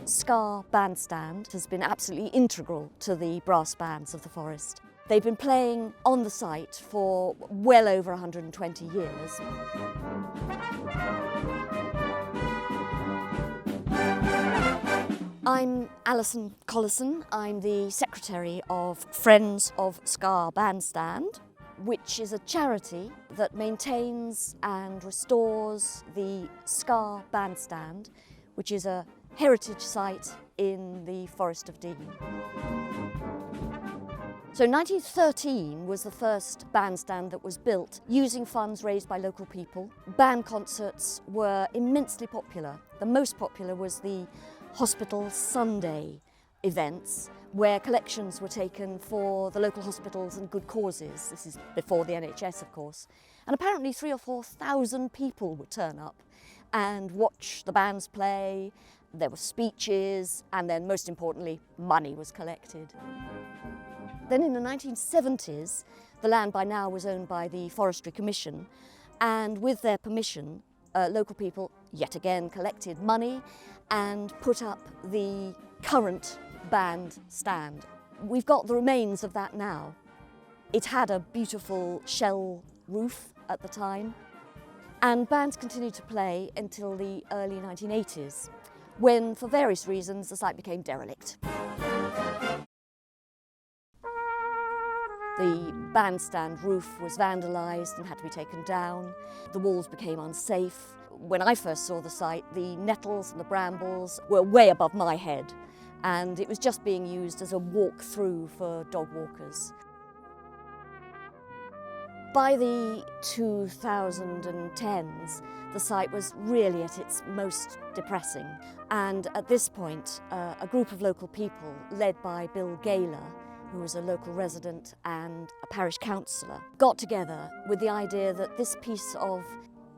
Scarr Bandstand has been absolutely integral to the brass bands of the Forest. They've been playing on the site for well over 120 years. I'm Alison Collison. I'm the secretary of Friends of Scarr Bandstand, which is a charity that maintains and restores the Scarr Bandstand, which is a heritage site in the Forest of Dean. So 1913 was the first bandstand that was built using funds raised by local people. Band concerts were immensely popular. The most popular was the Hospital Sunday events, where collections were taken for the local hospitals and good causes. This is before the NHS, of course. And apparently 3,000 or 4,000 people would turn up and watch the bands play. There were speeches, and then most importantly, money was collected. Then in the 1970s, the land by now was owned by the Forestry Commission, and with their permission, local people yet again collected money and put up the current bandstand. We've got the remains of that now. It had a beautiful shell roof at the time, and bands continued to play until the early 1980s, when, for various reasons, the site became derelict. The bandstand roof was vandalised and had to be taken down. The walls became unsafe. When I first saw the site, the nettles and the brambles were way above my head, and it was just being used as a walk-through for dog walkers. By the 2010s, the site was really at its most depressing, and at this point, a group of local people, led by Bill Gaylor, who was a local resident and a parish councillor, got together with the idea that this piece of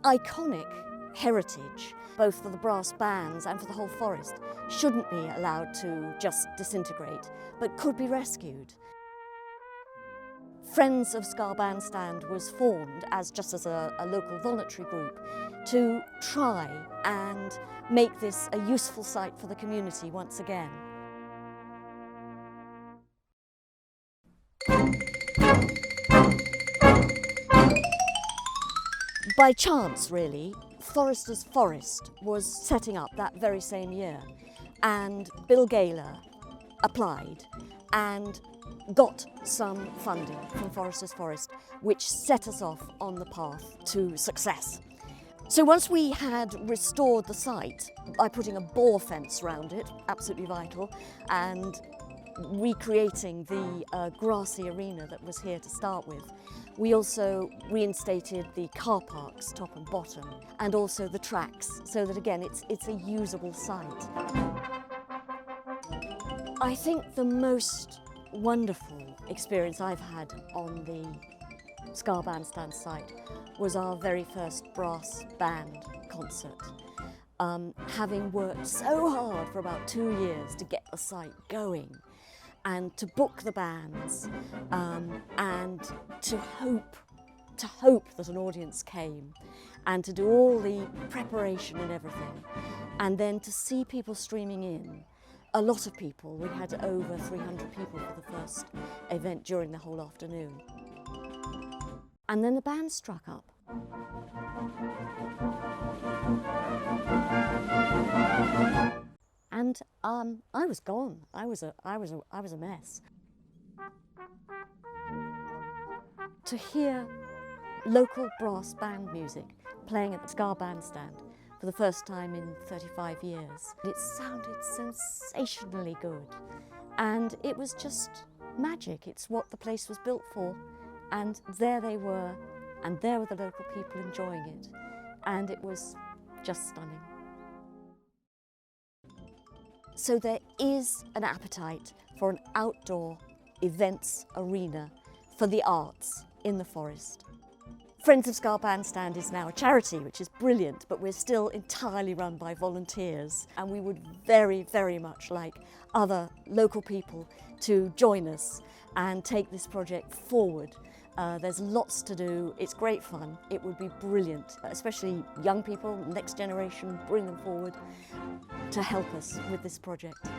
iconic heritage, both for the brass bands and for the whole forest, shouldn't be allowed to just disintegrate, but could be rescued. Friends of Scarr Bandstand was formed just as a local voluntary group to try and make this a useful site for the community once again. By chance, really, Foresters Forest was setting up that very same year, and Bill Gaylor applied and got some funding from Foresters Forest, which set us off on the path to success. So once we had restored the site by putting a boar fence around it, absolutely vital, and recreating the grassy arena that was here to start with, we also reinstated the car parks top and bottom, and also the tracks, so that again it's a usable site. I think the most wonderful experience I've had on the Scarr Bandstand site was our very first brass band concert. Having worked so hard for about 2 years to get the site going, and to book the bands, and to hope that an audience came, and to do all the preparation and everything, and then to see people streaming in. A lot of people. We had over 300 people for the first event during the whole afternoon. And then the band struck up. And I was gone. I was a mess. To hear local brass band music playing at the Scarr Bandstand for the first time in 35 years, it sounded sensationally good, and it was just magic. It's what the place was built for, and there they were, and there were the local people enjoying it, and it was just stunning. So there is an appetite for an outdoor events arena for the arts in the forest. Friends of Scarr Bandstand is now a charity, which is brilliant, but we're still entirely run by volunteers, and we would very, very much like other local people to join us and take this project forward. There's lots to do, it's great fun, it would be brilliant, especially young people, next generation, bring them forward, to help us with this project.